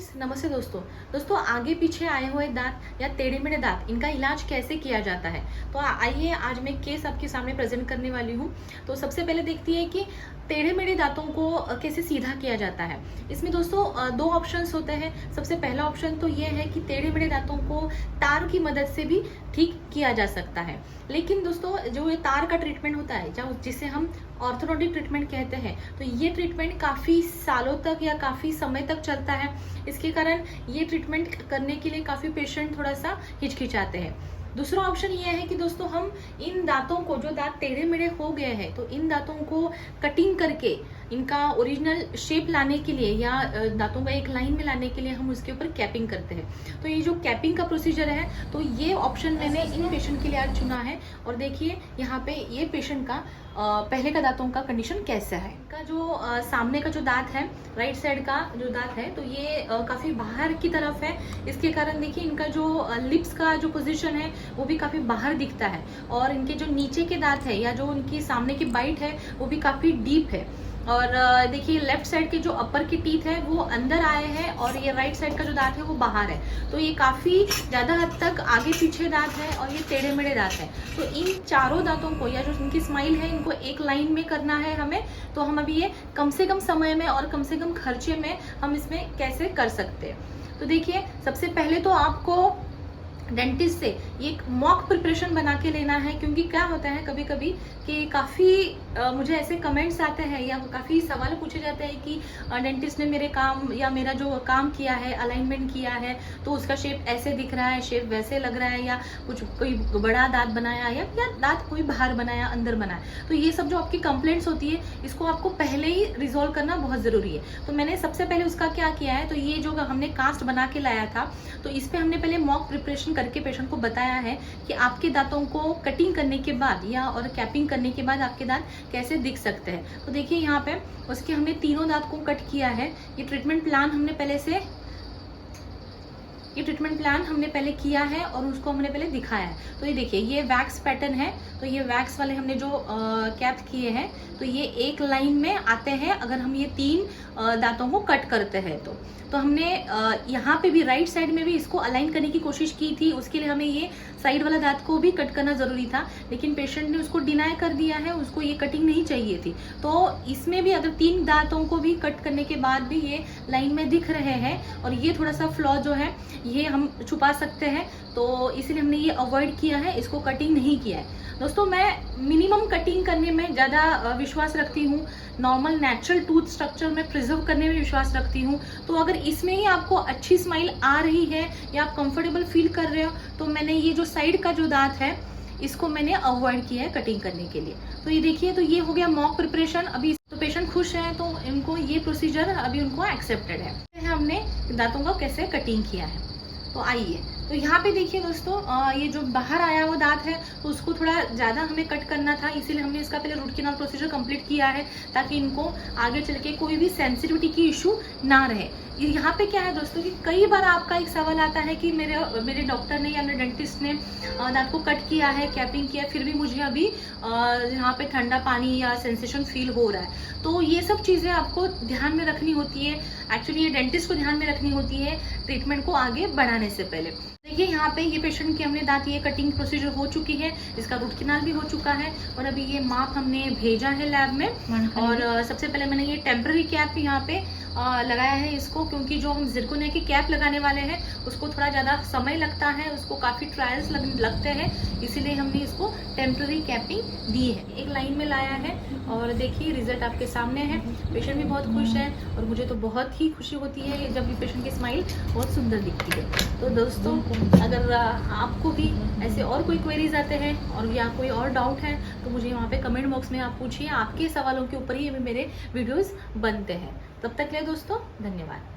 Friends, नमस्ते दोस्तों आगे पीछे आए हुए दांत या टेढ़े मेढ़े दांत, इनका इलाज कैसे किया जाता है। तो आइए आज मैं केस आपके सामने प्रेजेंट करने वाली हूँ। तो सबसे पहले देखती है कि टेढ़े मेढ़े दांतों को कैसे सीधा किया जाता है। इसमें दोस्तों दो ऑप्शंस होते हैं। सबसे पहला ऑप्शन तो ये है कि टेढ़े मेढ़े दांतों को तार की मदद से भी ठीक किया जा सकता है। लेकिन दोस्तों जो ये तार का ट्रीटमेंट होता है, जिसे हम ऑर्थोडोंटिक ट्रीटमेंट कहते हैं, तो ये ट्रीटमेंट काफ़ी सालों तक या काफ़ी समय तक चलता है। इसके कारण ये ट्रीटमेंट करने के लिए काफ़ी पेशेंट थोड़ा सा हिचकिचाते हैं। दूसरा ऑप्शन ये है कि दोस्तों हम इन दांतों को, जो दांत टेढ़े मेढ़े हो गए हैं, तो इन दांतों को कटिंग करके इनका ओरिजिनल शेप लाने के लिए या दांतों को एक लाइन में लाने के लिए हम उसके ऊपर कैपिंग करते हैं। तो ये जो कैपिंग का प्रोसीजर है, तो ये ऑप्शन मैंने इन पेशेंट के लिए आज चुना है। और देखिए यहाँ पे ये पेशेंट का पहले का दांतों का कंडीशन कैसा है। इनका जो सामने का जो दांत है, राइट साइड का जो दांत है, तो ये काफ़ी बाहर की तरफ है। इसके कारण देखिए इनका जो लिप्स का जो पोजीशन है वो भी काफ़ी बाहर दिखता है। और इनके जो नीचे के दांत है या जो उनकी सामने की बाइट है वो भी काफ़ी डीप है। और देखिए लेफ्ट साइड के जो अपर की टीथ है वो अंदर आए हैं और ये राइट साइड का जो दांत है वो बाहर है। तो ये काफ़ी ज़्यादा हद तक आगे पीछे दांत है और ये टेढ़े मेढ़े दांत है। तो इन चारों दांतों को, या जो इनकी स्माइल है, इनको एक लाइन में करना है हमें। तो हम अभी ये कम से कम समय में और कम से कम खर्चे में हम इसमें कैसे कर सकते हैं। तो देखिए सबसे पहले तो आपको डेंटिस्ट से ये मॉक प्रिपरेशन बना के लेना है। क्योंकि क्या होता है कभी कभी कि काफ़ी मुझे ऐसे कमेंट्स आते हैं या काफ़ी सवाल पूछे जाते हैं कि डेंटिस्ट ने मेरे काम या मेरा जो काम किया है, अलाइनमेंट किया है, तो उसका शेप ऐसे दिख रहा है, शेप वैसे लग रहा है, या कुछ कोई बड़ा दांत बनाया या दांत कोई बाहर बनाया, अंदर बनाया। तो ये सब जो आपकी कंप्लेंट्स होती है, इसको आपको पहले ही रिजॉल्व करना बहुत ज़रूरी है। तो मैंने सबसे पहले उसका क्या किया है, तो ये जो हमने कास्ट बना के लाया था, तो इस पर हमने पहले मॉक प्रिपरेशन करके पेशेंट को बताया है कि आपके दांतों को कटिंग करने के बाद या और कैपिंग करने के बाद आपके दांत कैसे दिख सकते हैं। तो देखिए यहाँ पे उसके हमने तीनों दांत को कट किया है। ये ट्रीटमेंट प्लान हमने पहले किया है और उसको हमने पहले दिखाया है। तो ये देखिए ये वैक्स पैटर्न है। तो ये वैक्स वाले हमने जो कैप किए हैं, तो ये एक लाइन में आते हैं अगर हम ये तीन दांतों को कट करते हैं। तो हमने यहाँ पे भी राइट साइड में भी इसको अलाइन करने की कोशिश की थी। उसके लिए हमें ये साइड वाला दांत को भी कट करना ज़रूरी था, लेकिन पेशेंट ने उसको डिनाई कर दिया है, उसको ये कटिंग नहीं चाहिए थी। तो इसमें भी अगर तीन दांतों को भी कट करने के बाद भी ये लाइन में दिख रहे हैं और ये थोड़ा सा फ्लॉ जो है ये हम छुपा सकते हैं, तो इसलिए हमने ये अवॉइड किया है, इसको कटिंग नहीं किया है। दोस्तों मैं मिनिमम कटिंग करने में ज़्यादा विश्वास रखती हूँ, नॉर्मल नेचुरल टूथ स्ट्रक्चर में प्रिजर्व करने में विश्वास रखती हूँ। तो अगर इसमें ही आपको अच्छी स्माइल आ रही है या आप कंफर्टेबल फील कर रहे हो, तो मैंने ये जो साइड का जो दांत है इसको मैंने अवॉइड किया है कटिंग करने के लिए। तो ये देखिए, तो ये हो गया मॉक प्रिपरेशन। अभी तो पेशेंट खुश है, तो इनको ये प्रोसीजर अभी उनको एक्सेप्टेड है। हमने दांतों का कैसे कटिंग किया है, तो आइए। तो यहाँ पे देखिए दोस्तों, ये जो बाहर आया हुआ दांत है, तो उसको थोड़ा ज़्यादा हमें कट करना था, इसीलिए हमने इसका पहले रूट कैनाल प्रोसीजर कंप्लीट किया है, ताकि इनको आगे चल के कोई भी सेंसिटिविटी की इशू ना रहे। यहाँ पे क्या है दोस्तों कि कई बार आपका एक सवाल आता है कि मेरे डॉक्टर ने या मेरे डेंटिस्ट ने दांत को कट किया है, कैपिंग किया, फिर भी मुझे अभी यहाँ पे ठंडा पानी या सेंसेशन फील हो रहा है। तो ये सब चीज़ें आपको ध्यान में रखनी होती है। एक्चुअली ये डेंटिस्ट को ध्यान में रखनी होती है ट्रीटमेंट को आगे बढ़ाने से पहले। देखिए यहाँ पे ये पेशेंट की हमने दांत ये कटिंग प्रोसीजर हो चुकी है, इसका रूट कैनाल भी हो चुका है, और अभी ये माप हमने भेजा है लैब में। और सबसे पहले मैंने ये टेम्पररी कैप यहाँ पे लगाया है इसको, क्योंकि जो हम जिरकोनिया की कैप लगाने वाले हैं उसको थोड़ा ज़्यादा समय लगता है, उसको काफ़ी ट्रायल्स लगते हैं, इसीलिए हमने इसको टेम्पररी कैपिंग दी है। एक लाइन में लाया है और देखिए रिजल्ट आपके सामने है। पेशेंट भी बहुत खुश है और मुझे तो बहुत ही खुशी होती है जब भी पेशेंट की स्माइल बहुत सुंदर दिखती है। तो दोस्तों अगर आपको भी ऐसे और कोई क्वेरीज आते हैं और या कोई और डाउट है, तो मुझे वहाँ पे कमेंट बॉक्स में आप पूछिए। आपके सवालों के ऊपर ही मेरे वीडियोज़ बनते हैं। तब तक के लिए दोस्तों धन्यवाद।